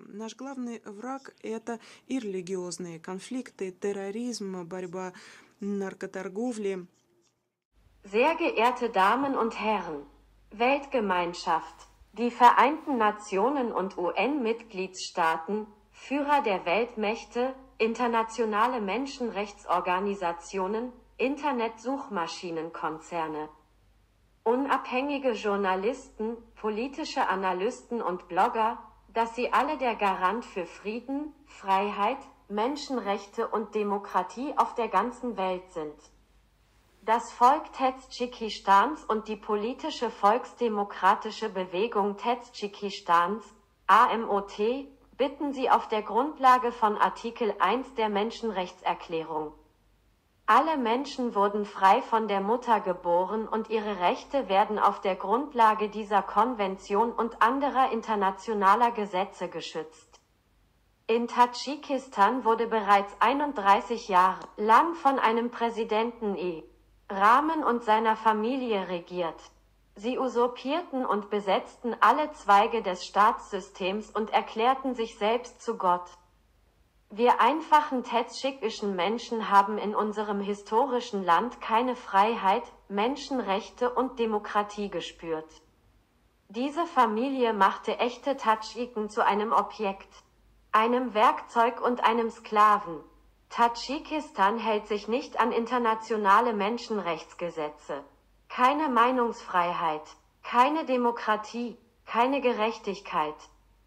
Наш главный враг — это и религиозные конфликты, терроризм, борьба, наркоторговли. Sehr geehrte Damen und Herren, Weltgemeinschaft, die Vereinten Nationen und UN-Mitgliedstaaten, Führer der Weltmächte, internationale Menschenrechtsorganisationen, Internetsuchmaschinenkonzerne, unabhängige Journalisten, politische Analysten und Blogger, dass sie alle der Garant für Frieden, Freiheit, Menschenrechte und Demokratie auf der ganzen Welt sind. Das Volk Tadschikistans und die politische Volksdemokratische Bewegung Tadschikistans, AMOT, bitten Sie auf der Grundlage von Artikel 1 der Menschenrechtserklärung. Alle Menschen wurden frei von der Mutter geboren und ihre Rechte werden auf der Grundlage dieser Konvention und anderer internationaler Gesetze geschützt. In Tadschikistan wurde bereits 31 Jahre lang von einem Präsidenten Rahman und seiner Familie regiert. Sie usurpierten und besetzten alle Zweige des Staatssystems und erklärten sich selbst zu Gott. Wir einfachen tadschikischen Menschen haben in unserem historischen Land keine Freiheit, Menschenrechte und Demokratie gespürt. Diese Familie machte echte Tadschiken zu einem Objekt, einem Werkzeug und einem Sklaven. Tadschikistan hält sich nicht an internationale Menschenrechtsgesetze. Keine Meinungsfreiheit, keine Demokratie, keine Gerechtigkeit,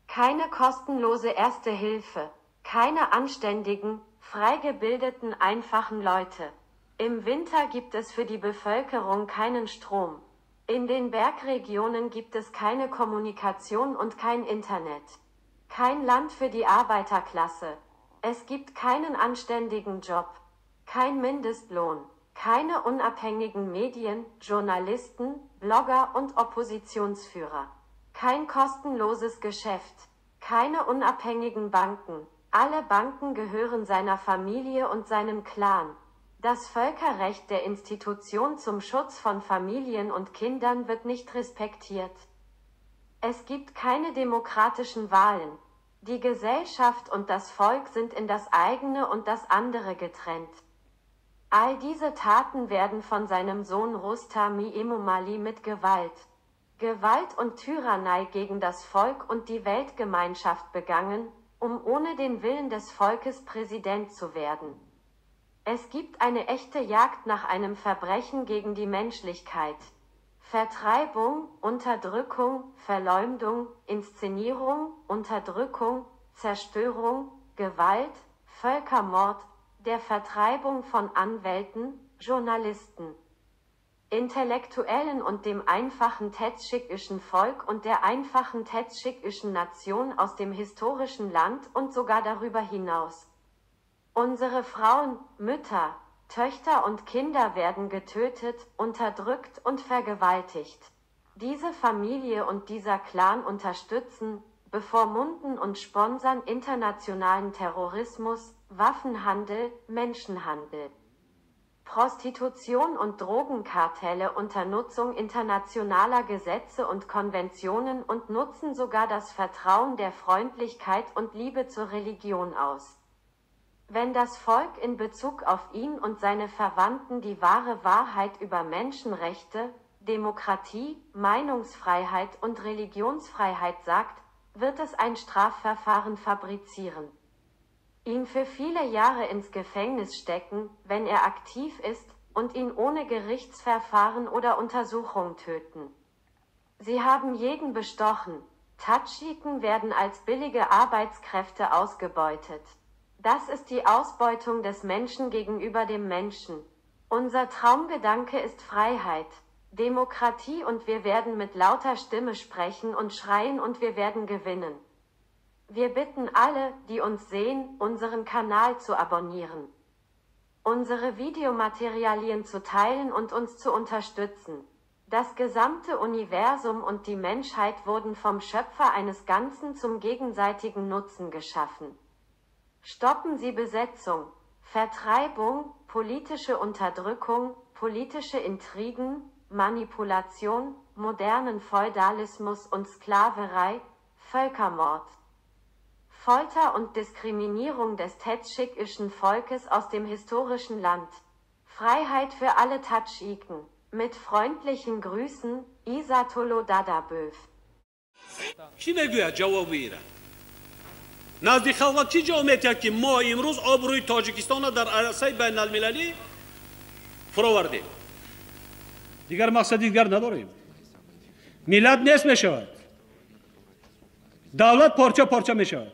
keine kostenlose Erste Hilfe, keine anständigen, frei gebildeten, einfachen Leute. Im Winter gibt es für die Bevölkerung keinen Strom. In den Bergregionen gibt es keine Kommunikation und kein Internet. Kein Land für die Arbeiterklasse. Es gibt keinen anständigen Job. Kein Mindestlohn. Keine unabhängigen Medien, Journalisten, Blogger und Oppositionsführer. Kein kostenloses Geschäft. Keine unabhängigen Banken. Alle Banken gehören seiner Familie und seinem Clan. Das Völkerrecht der Institution zum Schutz von Familien und Kindern wird nicht respektiert. Es gibt keine demokratischen Wahlen. Die Gesellschaft und das Volk sind in das eigene und das andere getrennt. All diese Taten werden von seinem Sohn Rostami Emomali mit Gewalt und Tyrannei gegen das Volk und die Weltgemeinschaft begangen, um ohne den Willen des Volkes Präsident zu werden. Es gibt eine echte Jagd nach einem Verbrechen gegen die Menschlichkeit. Vertreibung, Unterdrückung, Verleumdung, Inszenierung, Unterdrückung, Zerstörung, Gewalt, Völkermord, der Vertreibung von Anwälten, Journalisten, Intellektuellen und dem einfachen tadschikischen Volk und der einfachen tadschikischen Nation aus dem historischen Land und sogar darüber hinaus. Unsere Frauen, Mütter, Töchter und Kinder werden getötet, unterdrückt und vergewaltigt. Diese Familie und dieser Clan unterstützen, bevormunden und sponsern internationalen Terrorismus, Waffenhandel, Menschenhandel, Prostitution und Drogenkartelle unter Nutzung internationaler Gesetze und Konventionen und nutzen sogar das Vertrauen der Freundlichkeit und Liebe zur Religion aus. Wenn das Volk in Bezug auf ihn und seine Verwandten die wahre Wahrheit über Menschenrechte, Demokratie, Meinungsfreiheit und Religionsfreiheit sagt, wird es ein Strafverfahren fabrizieren, ihn für viele Jahre ins Gefängnis stecken, wenn er aktiv ist, und ihn ohne Gerichtsverfahren oder Untersuchung töten. Sie haben jeden bestochen. Tadschiken werden als billige Arbeitskräfte ausgebeutet. Das ist die Ausbeutung des Menschen gegenüber dem Menschen. Unser Traumgedanke ist Freiheit, Demokratie und wir werden mit lauter Stimme sprechen und schreien und wir werden gewinnen. Wir bitten alle, die uns sehen, unseren Kanal zu abonnieren, unsere Videomaterialien zu teilen und uns zu unterstützen. Das gesamte Universum und die Menschheit wurden vom Schöpfer eines Ganzen zum gegenseitigen Nutzen geschaffen. Stoppen Sie Besetzung, Vertreibung, politische Unterdrückung, politische Intrigen, Manipulation, modernen Feudalismus und Sklaverei, Völkermord. Folter und Diskriminierung des tadschikischen Volkes aus dem historischen Land. Freiheit für alle Tadschiken. Mit freundlichen Grüßen, Isatolo Dadaböv. چی بگوید جواب ایره نزدیک خلق چی جواب میتید که ما امروز آبروی تاجیکستان را در عرصه بین المللی فراوردیم دیگر مقصد دیگر نداریم ملت نیست میشود دولت پارچه پارچه میشود